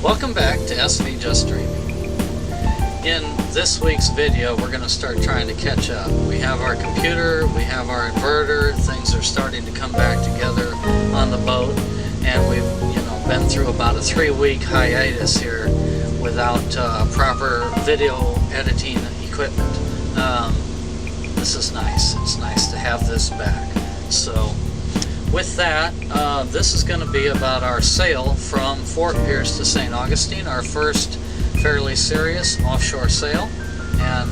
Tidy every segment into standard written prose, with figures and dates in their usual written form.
Welcome back to SV Just Dreaming. In this week's video, we're going to start trying to catch up. We have our computer, we have our inverter, things are starting to come back together on the boat, and we've been through about a 3-week hiatus here without proper video editing equipment. This is nice. It's nice to have this back. So with that, this is going to be about our sail from Fort Pierce to St. Augustine, our first fairly serious offshore sail, and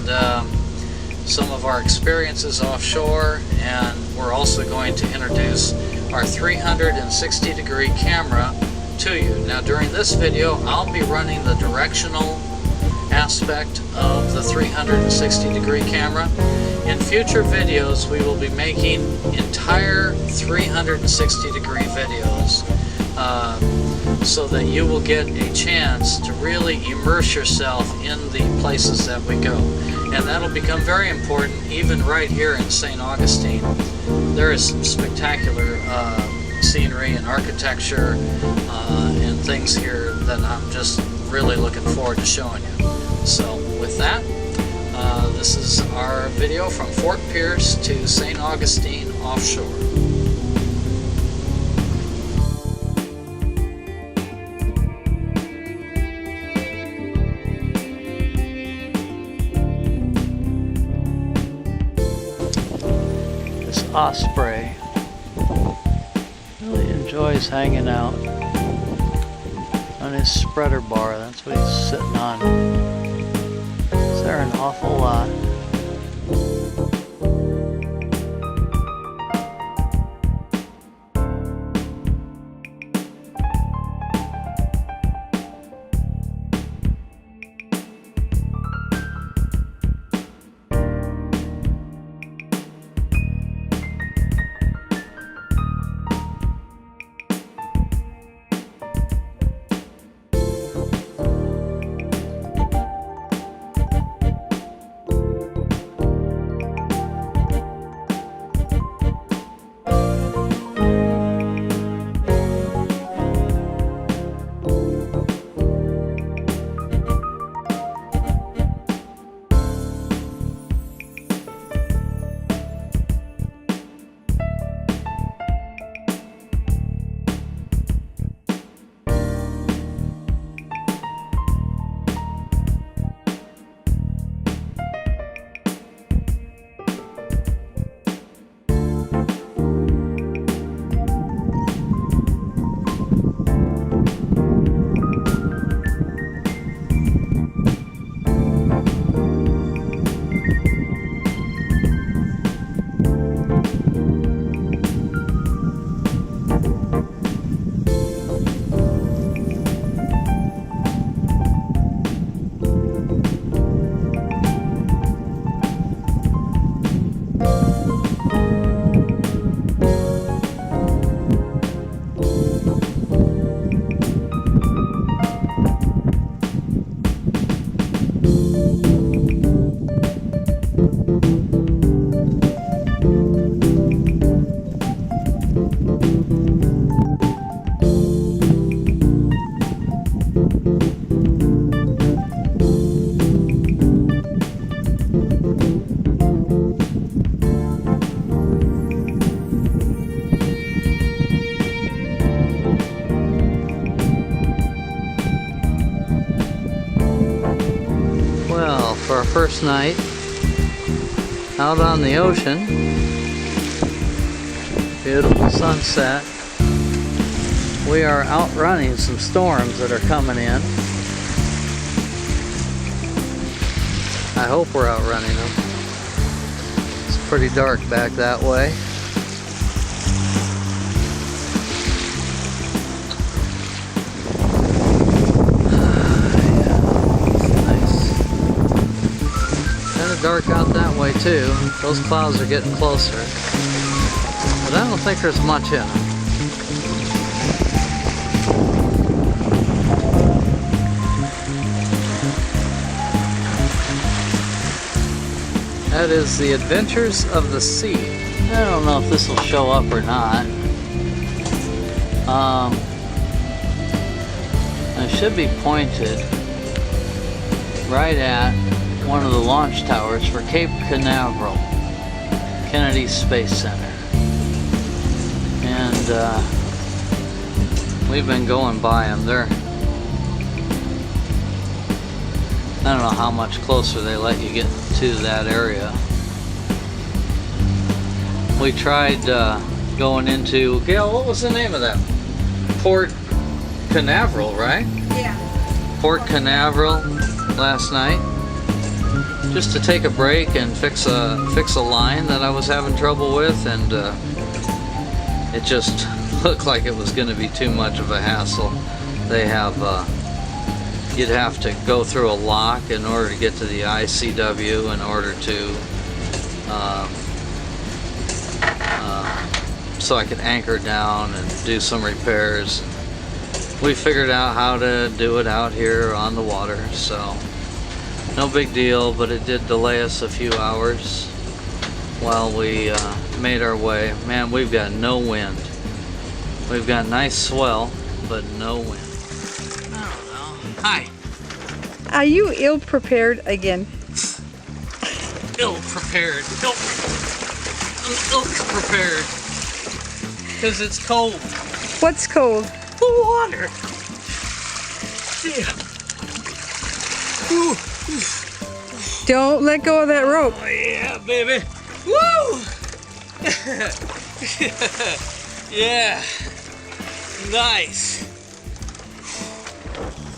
some of our experiences offshore, and we're also going to introduce our 360-degree camera to you. Now during this video, I'll be running the directional aspect of the 360-degree camera. In future videos, we will be making entire 360-degree videos so that you will get a chance to really immerse yourself in the places that we go. And that'll become very important even right here in St. Augustine. There is some spectacular scenery and architecture and things here that I'm just really looking forward to showing you. So with that, this is our video from Fort Pierce to St. Augustine offshore. This osprey really enjoys hanging out on his spreader bar. That's what he's sitting on. There an awful lot. For our first night out on the ocean, beautiful sunset. We are outrunning some storms that are coming in. I hope we're outrunning them. It's pretty dark back that way. Dark out that way too. Those clouds are getting closer, but I don't think there's much in them. That is the Adventures of the Sea. I don't know if this will show up or not. I should be pointed right at one of the launch towers for Cape Canaveral, Kennedy Space Center. And we've been going by them. They're, I don't know how much closer they let you get to that area. We tried going into, Gail, what was the name of that? Port Canaveral, right? Yeah. Port Canaveral last night, just to take a break and fix a line that I was having trouble with, and it just looked like it was going to be too much of a hassle. They have you'd have to go through a lock in order to get to the ICW in order to so I could anchor down and do some repairs. We figured out how to do it out here on the water, so no big deal, but it did delay us a few hours while we made our way. Man, we've got no wind. We've got nice swell, but no wind. I don't know. Hi. Are you ill-prepared again? Ill-prepared. I'm ill-prepared. Because it's cold. What's cold? The water. Yeah. Ooh. Don't let go of that rope. Oh yeah, baby. Woo! Yeah. Nice.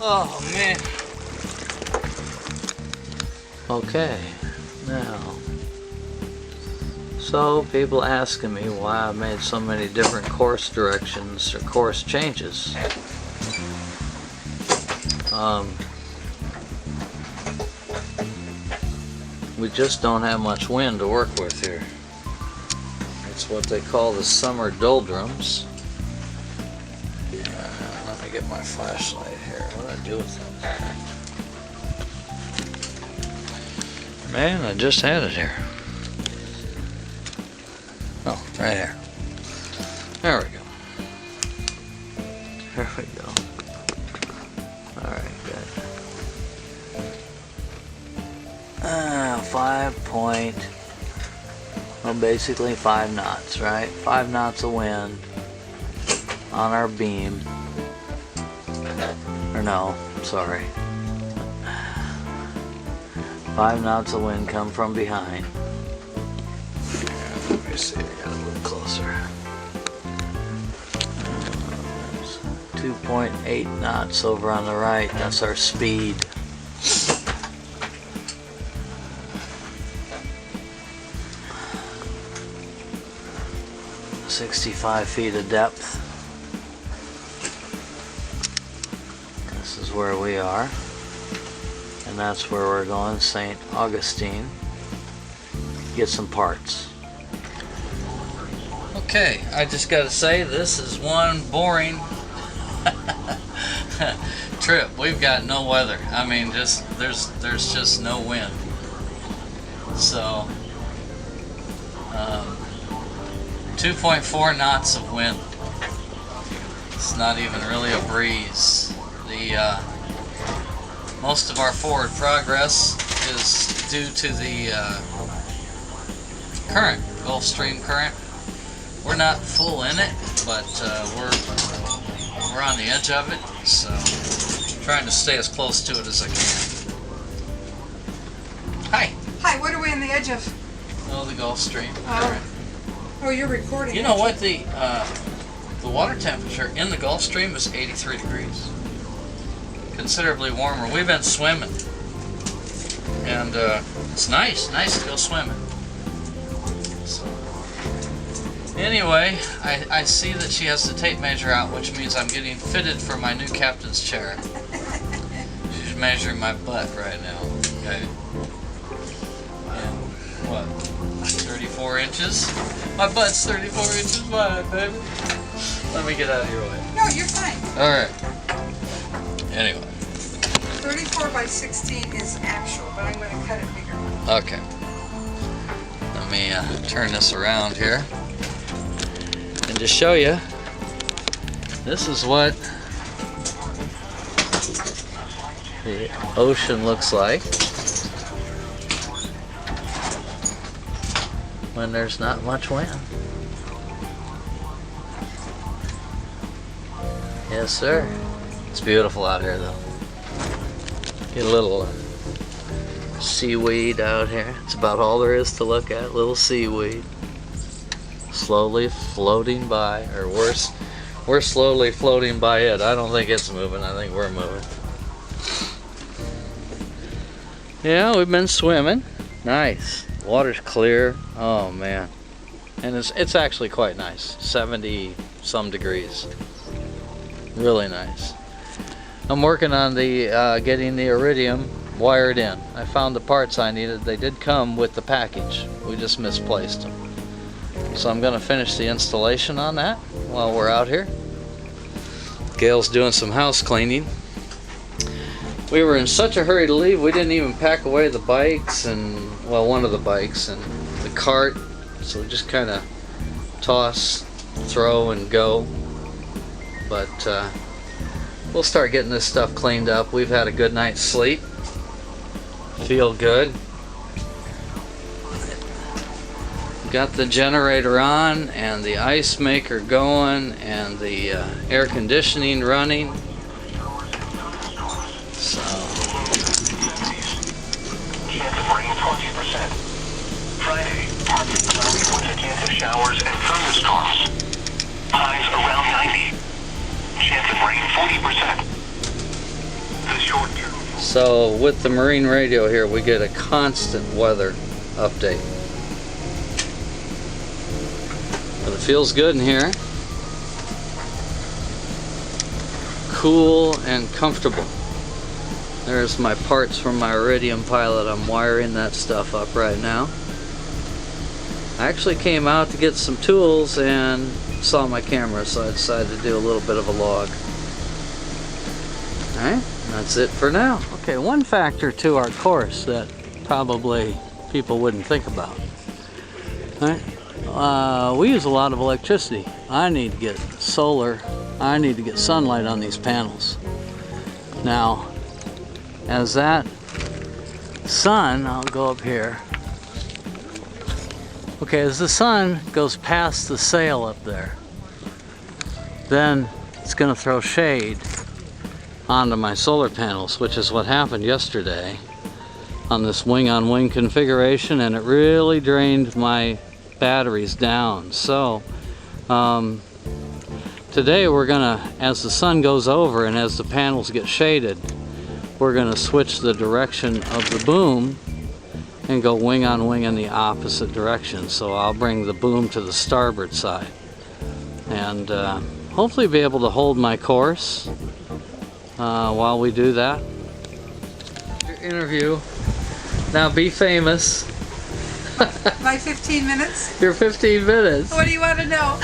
Oh man. Okay. Now. So people asking me why I made so many different course directions or course changes. We just don't have much wind to work with here. It's what they call the summer doldrums. Let me get my flashlight here. What do I do with it? Man, I just had it here. Oh, right here. There we go. There we go. Alright, good. basically 5 knots, right? 5 knots of wind on our beam. Or no, sorry. 5 knots of wind come from behind. Let me see, I gotta move closer. 2.8 knots over on the right, that's our speed. "65 feet of depth. This is where we are. And that's where we're going, St. Augustine. Get some parts. Okay, I just gotta say, this is one boring trip. We've got no weather. I mean, just there's just no wind. So 2.4 knots of wind. It's not even really a breeze. The most of our forward progress is due to the current, Gulf Stream current. We're not full in it, but we're on the edge of it, so I'm trying to stay as close to it as I can. Hi. Hi, what are we on the edge of? Oh, the Gulf Stream current. Oh, you're recording. You know what? The water temperature in the Gulf Stream is 83 degrees. Considerably warmer. We've been swimming, and it's nice to go swimming. So, anyway, I see that she has the tape measure out, which means I'm getting fitted for my new captain's chair. She's measuring my butt right now. Okay. And what? 34 inches? My butt's 34 inches wide, baby. Let me get out of your way. No, you're fine. Alright. Anyway. 34 by 16 is actual, but I'm going to cut it bigger. Okay. Let me turn this around here and just show you. This is what the ocean looks like when there's not much wind. Yes, sir. It's beautiful out here, though. Get a little seaweed out here. It's about all there is to look at. Little seaweed slowly floating by, or worse, we're slowly floating by it. I don't think it's moving. I think we're moving. Yeah, we've been swimming. Nice. Water's clear. Oh man. And it's actually quite nice. 70 some degrees. Really nice. I'm working on the getting the iridium wired in. I found the parts I needed. They did come with the package. We just misplaced them. So I'm going to finish the installation on that while we're out here. Gail's doing some house cleaning. We were in such a hurry to leave, we didn't even pack away the bikes and, well, one of the bikes and the cart. So we just kind of toss, throw, and go. But we'll start getting this stuff cleaned up. We've had a good night's sleep. Feel good. Got the generator on and the ice maker going and the air conditioning running. So chance of rain 20%. Friday, partly cloudy with a chance of showers and thunderstorms. Highs around 90. Chance of rain 40%. The short term. So with the marine radio here, we get a constant weather update. But it feels good in here. Cool and comfortable. There's my parts from my Iridium Pilot. I'm wiring that stuff up right now. I actually came out to get some tools and saw my camera, so I decided to do a little bit of a log. Alright, that's it for now. Okay, one factor to our course that probably people wouldn't think about. Alright, we use a lot of electricity. I need to get solar, I need to get sunlight on these panels. Now, as that sun, I'll go up here. Okay, as the sun goes past the sail up there, then it's going to throw shade onto my solar panels, which is what happened yesterday on this wing-on-wing configuration, and it really drained my batteries down. So today we're going to, as the sun goes over and as the panels get shaded, we're going to switch the direction of the boom and go wing on wing in the opposite direction. So I'll bring the boom to the starboard side and hopefully be able to hold my course while we do that. Your interview. Now be famous. My 15 minutes? Your 15 minutes. What do you want to know?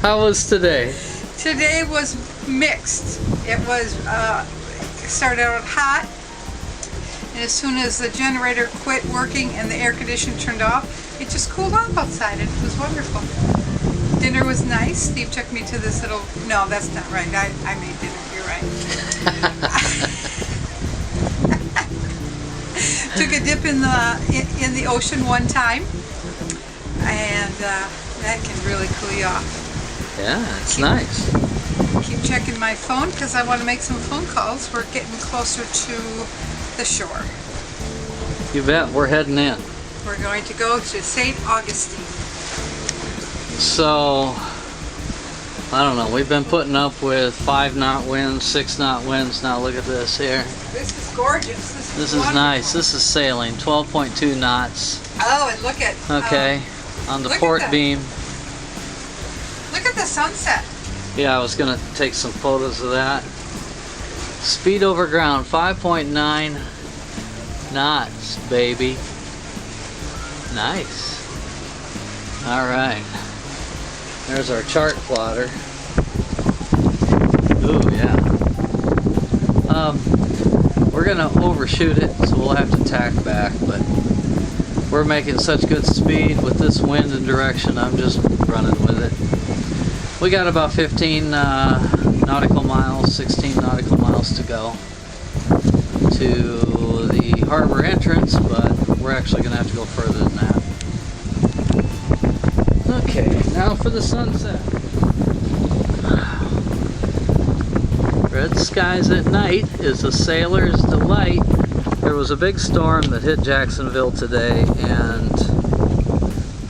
How was today? Today was mixed. It was started out hot, and as soon as the generator quit working and the air conditioner turned off, it just cooled off outside. It was wonderful. Dinner was nice. Steve took me to this little, no, that's not right. I made dinner, you're right. Took a dip in the ocean one time, and that can really cool you off. Yeah, it's nice. Keep checking my phone because I want to make some phone calls. We're getting closer to the shore. You bet. We're heading in. We're going to go to St. Augustine. So, I don't know. We've been putting up with 5-knot winds, 6-knot winds. Now look at this here. This is gorgeous. This is nice. This is sailing. 12.2 knots. Oh, and look at okay, on the port beam. Look at the sunset. Yeah, I was gonna take some photos of that. Speed over ground, 5.9 knots, baby. Nice. All right. There's our chart plotter. Ooh, yeah. We're gonna overshoot it, so we'll have to tack back, but we're making such good speed with this wind and direction, I'm just running with it. We got about 15 nautical miles, 16 nautical miles to go. to the harbor entrance, but we're actually going to have to go further than that. Okay, now for the sunset. Red skies at night is a sailor's delight. There was a big storm that hit Jacksonville today and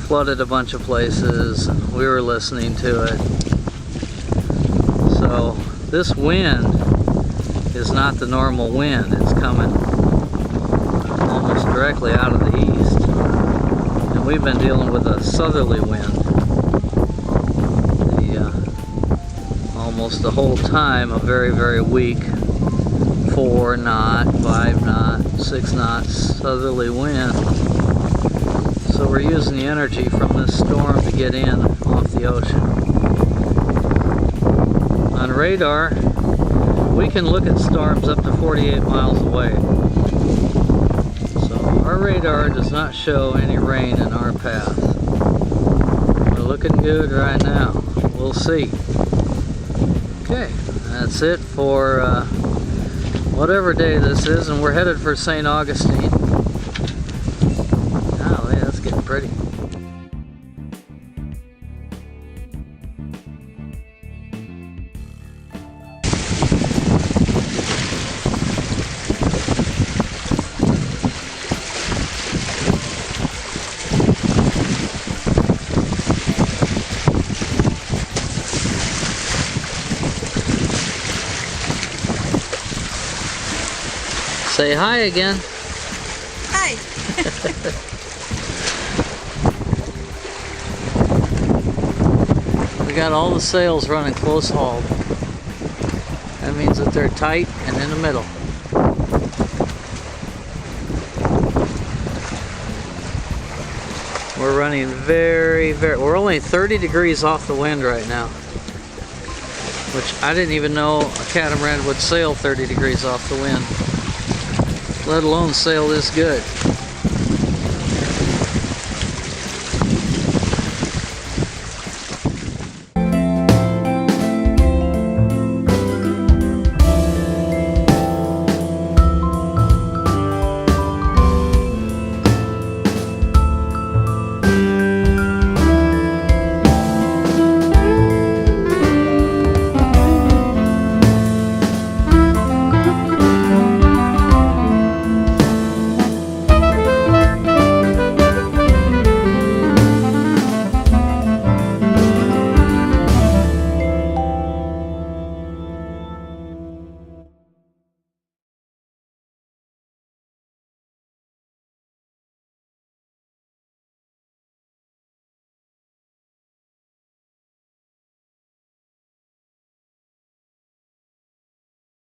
flooded a bunch of places, and we were listening to it. So this wind is not the normal wind. It's coming almost directly out of the east, and we've been dealing with a southerly wind almost the whole time, a very, very weak 4 knot, 5 knot, 6 knots southerly wind. So we're using the energy from this storm to get in off the ocean. On radar, we can look at storms up to 48 miles away. So our radar does not show any rain in our path. We're looking good right now. We'll see. Okay, that's it for whatever day this is, and we're headed for St. Augustine. Golly, that's getting pretty. Say hi again. Hi. We got all the sails running close hauled. That means that they're tight and in the middle. We're running we're only 30 degrees off the wind right now, which I didn't even know a catamaran would sail 30 degrees off the wind, let alone sail this good.